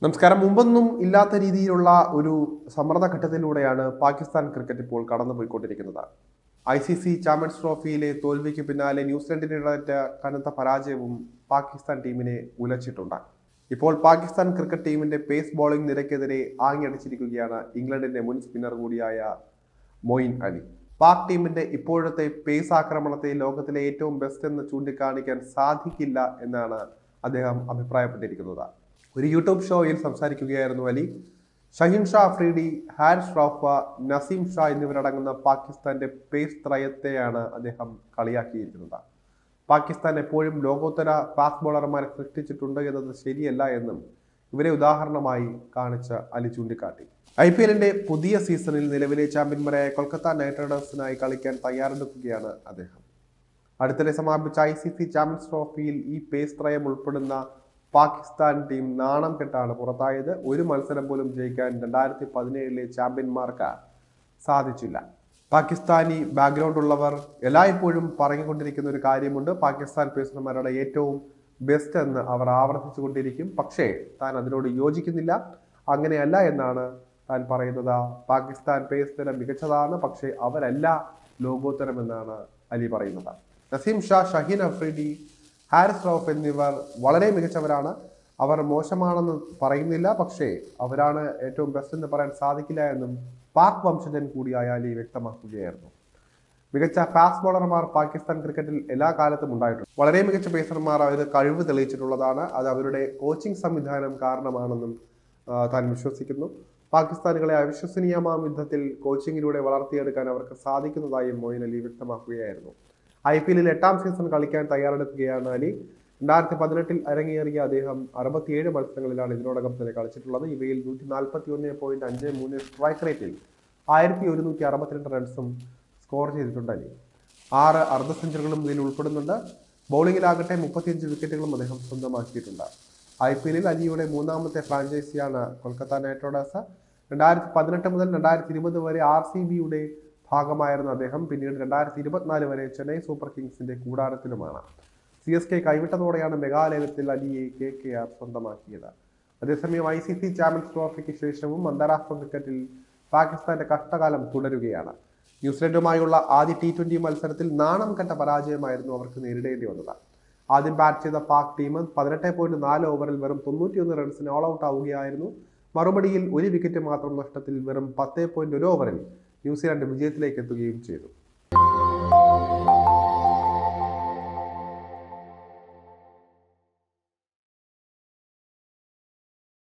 നമസ്കാരം. മുമ്പൊന്നും ഇല്ലാത്ത രീതിയിലുള്ള ഒരു സമ്മർദ്ദ ഘട്ടത്തിലൂടെയാണ് പാകിസ്ഥാൻ ക്രിക്കറ്റ് ഇപ്പോൾ കടന്നുപോയിക്കൊണ്ടിരിക്കുന്നത്. ICC ചാമ്പ്യൻസ് ട്രോഫിയിലെ തോൽവിക്ക് പിന്നാലെ ന്യൂസിലൻഡിനെതിരായ കനത്ത പരാജയവും പാകിസ്ഥാൻ ടീമിനെ ഉലച്ചിട്ടുണ്ട്. ഇപ്പോൾ പാകിസ്ഥാൻ ക്രിക്കറ്റ് ടീമിന്റെ പേസ് ബോളിംഗ് നിരക്കെതിരെ ആഞ്ഞടിച്ചിരിക്കുകയാണ് ഇംഗ്ലണ്ടിന്റെ മുൻ സ്പിന്നർ കൂടിയായ മൊയിൻ അലി. പാക് ടീമിന്റെ ഇപ്പോഴത്തെ പേസ് ആക്രമണത്തെ ലോകത്തിലെ ഏറ്റവും ബെസ്റ്റ് എന്ന് ചൂണ്ടിക്കാണിക്കാൻ സാധിക്കില്ല എന്നാണ് അദ്ദേഹം അഭിപ്രായപ്പെട്ടിരിക്കുന്നത്. ഒരു യൂട്യൂബ് ഷോയിൽ സംസാരിക്കുകയായിരുന്നു അലി. ഷഹീൻ ഷാ അഫ്രീഡി, ഹാരിസ് റൌഫ, നസീം ഷാ എന്നിവരടങ്ങുന്ന പാകിസ്ഥാന്റെ പേസ് ത്രയത്തെയാണ് അദ്ദേഹം കളിയാക്കിയിരിക്കുന്നത്. പാകിസ്ഥാൻ എപ്പോഴും ലോകോത്തര ഫാസ്റ്റ് ബോളർമാരെ സൃഷ്ടിച്ചിട്ടുണ്ട് എന്നത് ശരിയല്ല എന്നും ഇവരെ ഉദാഹരണമായി കാണിച്ച അലി ചൂണ്ടിക്കാട്ടി. IPL പുതിയ സീസണിൽ നിലവിലെ ചാമ്പ്യന്മാരായ കൊൽക്കത്ത നൈറ്റ് റൈഡേഴ്സിനായി കളിക്കാൻ തയ്യാറെടുക്കുകയാണ് അദ്ദേഹം. അടുത്തിടെ സമാപിച്ച ICC ചാമ്പ്യൻസ് ട്രോഫിയിൽ ഈ പേസ് ത്രയം ഉൾപ്പെടുന്ന പാകിസ്ഥാൻ ടീം നാണം കെട്ടാണ് പുറത്തായത്. ഒരു മത്സരം പോലും ജയിക്കാൻ 2017 ചാമ്പ്യന്മാർക്ക് സാധിച്ചില്ല. പാകിസ്ഥാനി ബാക്ക്ഗ്രൗണ്ട് ഉള്ളവർ എല്ലായ്പ്പോഴും പറഞ്ഞുകൊണ്ടിരിക്കുന്ന ഒരു കാര്യമുണ്ട്, പാകിസ്ഥാൻ പേസർമാരുടെ ഏറ്റവും ബെസ്റ്റ് എന്ന് അവർ ആവർത്തിച്ചുകൊണ്ടിരിക്കും. പക്ഷേ താൻ അതിനോട് യോജിക്കുന്നില്ല. അങ്ങനെയല്ല എന്നാണ് താൻ പറയുന്നത്. പാകിസ്ഥാൻ പേസ് നില മികച്ചതാണ്, പക്ഷേ അവരല്ല ലോകോത്തരമെന്നാണ് അലി പറയുന്നത്. നസീം ഷാ, ഷഹീൻ അഫ്രീഡി, ഹാരിസ് റൌഫ് എന്നിവർ വളരെ മികച്ചവരാണ്. അവർ മോശമാണെന്ന് പറയുന്നില്ല, പക്ഷേ അവരാണ് ഏറ്റവും ബെസ്റ്റ് എന്ന് പറയാൻ സാധിക്കില്ല എന്നും പാക് വംശജൻ കൂടിയായ അലി വ്യക്തമാക്കുകയായിരുന്നു. മികച്ച ഫാസ്റ്റ് ബോളർമാർ പാകിസ്ഥാൻ ക്രിക്കറ്റിൽ എല്ലാ കാലത്തും ഉണ്ടായിട്ടുണ്ട്. വളരെ മികച്ച പേസർമാർ അവർ കഴിവ് തെളിയിച്ചിട്ടുള്ളതാണ്. അത് അവരുടെ കോച്ചിങ് സംവിധാനം കാരണമാണെന്നും താൻ വിശ്വസിക്കുന്നു. പാകിസ്ഥാനികളെ അവിശ്വസനീയമായ വിധത്തിൽ കോച്ചിങ്ങിലൂടെ വളർത്തിയെടുക്കാൻ അവർക്ക് സാധിക്കുന്നതായും മൊയിൻ അലി വ്യക്തമാക്കുകയായിരുന്നു. IPL 8ാം സീസൺ കളിക്കാൻ തയ്യാറെടുക്കുകയാണ് അലി. 2018 അരങ്ങേറിയ അദ്ദേഹം 67 മത്സരങ്ങളിലാണ് ഇതിനോടകം തന്നെ കളിച്ചിട്ടുള്ളത്. ഇവയിൽ 141.53 സ്ട്രൈക്ക് റേറ്റിൽ 1162 റൺസും സ്കോർ ചെയ്തിട്ടുണ്ട് അലി. 6 അർദ്ധ സെഞ്ചുറികളും ഇതിൽ ഉൾപ്പെടുന്നുണ്ട്. ബൗളിങ്ങിലാകട്ടെ 35 വിക്കറ്റുകളും അദ്ദേഹം സ്വന്തമാക്കിയിട്ടുണ്ട്. IPL അലിയുടെ മൂന്നാമത്തെ ഫ്രാഞ്ചൈസിയാണ് കൊൽക്കത്ത നൈറ്റ് റൈഡേഴ്സ്. 2018 മുതൽ 2020 വരെ RCBയുടെ ഭാഗമായിരുന്ന അദ്ദേഹം പിന്നീട് 2024 വരെ ചെന്നൈ സൂപ്പർ കിങ്സിന്റെ കൂടാരത്തിലുമാണ്. CSK കൈവിട്ടതോടെയാണ് മെഗാലയത്തിൽ അലിയെ KKR സ്വന്തമാക്കിയത്. അതേസമയം ICC ചാമ്പ്യൻസ് ട്രോഫിക്ക് ശേഷവും അന്താരാഷ്ട്ര ക്രിക്കറ്റിൽ പാകിസ്ഥാന്റെ കഷ്ടകാലം തുടരുകയാണ്. ന്യൂസിലൻഡുമായുള്ള ആദ്യ T20 മത്സരത്തിൽ നാണം കെട്ട പരാജയമായിരുന്നു അവർക്ക് നേരിടേണ്ടി വന്നത്. ആദ്യം ബാറ്റ് ചെയ്ത പാക് ടീം 18.4 ഓവറിൽ വെറും 91 റൺസിന് ഓൾ ഔട്ട് ആവുകയായിരുന്നു. മറുപടിയിൽ ഒരു വിക്കറ്റ് മാത്രം നഷ്ടത്തിൽ വെറും 10.1 ഓവറിൽ ന്യൂസിലാൻഡ് വിജയത്തിലേക്ക് എത്തുകയും ചെയ്തു.